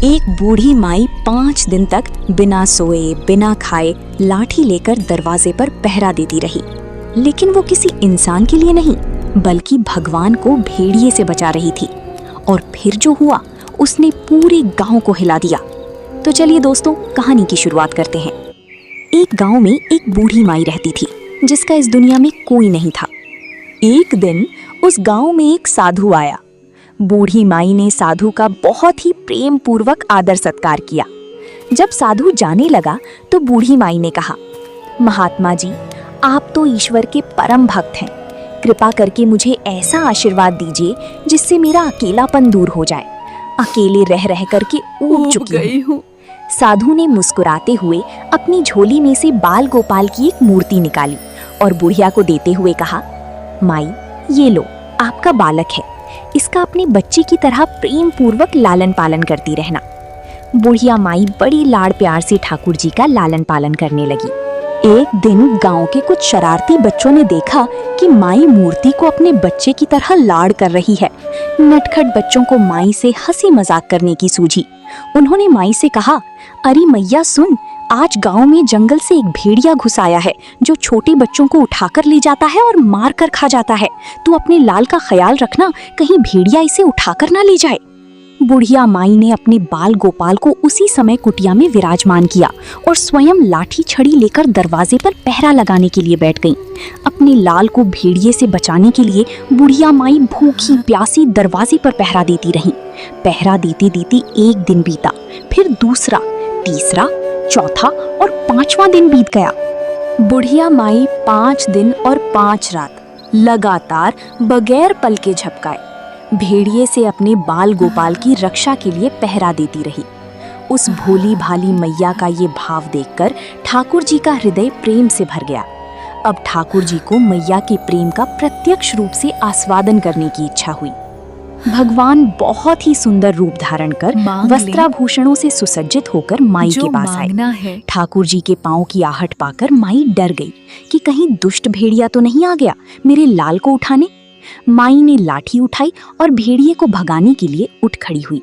एक बूढ़ी माई 5 दिन तक बिना सोए बिना खाए लाठी लेकर दरवाजे पर पहरा देती रही, लेकिन वो किसी इंसान के लिए नहीं बल्कि भगवान को भेड़िए से बचा रही थी। और फिर जो हुआ उसने पूरे गांव को हिला दिया। तो चलिए दोस्तों, कहानी की शुरुआत करते हैं। एक गांव में एक बूढ़ी माई रहती थी जिसका इस दुनिया में कोई नहीं था। एक दिन उस गांव में एक साधु आया। बूढ़ी माई ने साधु का बहुत ही प्रेम पूर्वक आदर सत्कार किया। जब साधु जाने लगा तो बूढ़ी माई ने कहा, महात्मा जी, आप तो ईश्वर के परम भक्त हैं। कृपा करके मुझे ऐसा आशीर्वाद दीजिए जिससे मेरा अकेलापन दूर हो जाए। अकेले रह रह करके ऊब चुकी हूँ। साधु ने मुस्कुराते हुए अपनी झोली में से बाल गोपाल की एक मूर्ति निकाली और बुढ़िया को देते हुए कहा, माई, ये लो, आपका बालक है। इसका अपने बच्चे की तरह प्रेम पूर्वक लालन पालन करती रहना। बुढ़िया माई बड़ी लाड़ प्यार से ठाकुर जी का लालन पालन करने लगी। एक दिन गांव के कुछ शरारती बच्चों ने देखा कि माई मूर्ति को अपने बच्चे की तरह लाड़ कर रही है। नटखट बच्चों को माई से हंसी मजाक करने की सूझी। उन्होंने माई से कहा, अरे मैया सुन, आज गांव में जंगल से एक भेड़िया घुस आया है जो छोटे बच्चों को उठाकर ले जाता है और मार कर खा जाता है। तू अपने लाल का ख्याल रखना, कहीं भेड़िया इसे उठाकर ना ले जाए। बुढ़िया माई ने अपने बाल गोपाल को उसी समय कुटिया में विराजमान किया और स्वयं लाठी छड़ी लेकर दरवाजे पर पहरा लगाने के लिए बैठ गईं। अपने लाल को भेड़िए से बचाने के लिए बुढ़िया माई भूखी प्यासी दरवाजे पर पहरा देती रही। पहरा देती देती एक दिन बीता, फिर दूसरा, तीसरा, चौथा और 5वां दिन बीत गया। बुढ़िया माई 5 दिन और 5 रात लगातार बगैर पल के झपकाए भेड़िए से अपने बाल गोपाल की रक्षा के लिए पहरा देती रही। उस भोली भाली मैया का ये भाव देखकर ठाकुर जी का हृदय प्रेम से भर गया। अब ठाकुर जी को मैया के प्रेम का प्रत्यक्ष रूप से आस्वादन करने की इच्छा हुई। भगवान बहुत ही सुंदर रूप धारण कर वस्त्राभूषणों से सुसज्जित होकर माई के पास आए। ठाकुर जी के पांव की आहट पाकर माई डर गई कि कहीं दुष्ट भेड़िया तो नहीं आ गया मेरे लाल को उठाने। माई ने लाठी उठाई और भेड़िए को भगाने के लिए उठ खड़ी हुई।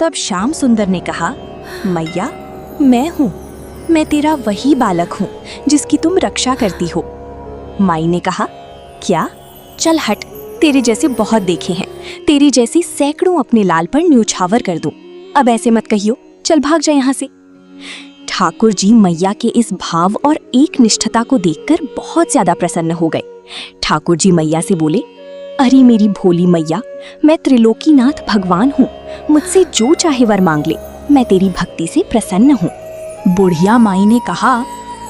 तब श्याम सुंदर ने कहा, मैया, मैं हूँ, मैं तेरा वही बालक हूँ जिसकी तुम रक्षा करती हो। माई ने कहा, क्या? चल हट, तेरे जैसे बहुत देखे हैं, तेरी जैसी सैकड़ों अपने लाल पर न्योछावर कर दो। अब ऐसे मत कहियो, चल भाग जा यहाँ से। ठाकुर जी मैया के इस भाव और एक निष्ठता को देखकर बहुत ज्यादा प्रसन्न हो गए। ठाकुर जी मैया से बोले, अरे मेरी भोली मैया, मैं त्रिलोकीनाथ भगवान हूँ, मुझसे जो चाहे वर मांग ले, मैं तेरी भक्ति से प्रसन्न हूँ। बुढ़िया माई ने कहा,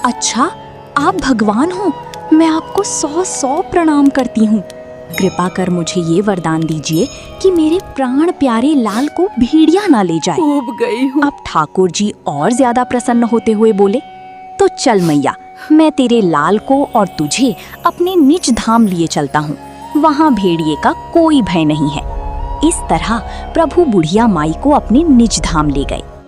अच्छा, आप भगवान हो, मैं आपको 100 प्रणाम करती हूँ। कृपा कर मुझे ये वरदान दीजिए कि मेरे प्राण प्यारे लाल को भेड़िया ना ले जाए। ऊब गई हूँ। अब ठाकुर जी और ज्यादा प्रसन्न होते हुए बोले, तो चल मैया, मैं तेरे लाल को और तुझे अपने निज धाम लिए चलता हूँ, वहाँ भेड़िए का कोई भय नहीं है। इस तरह प्रभु बुढ़िया माई को अपने निज धाम ले गए।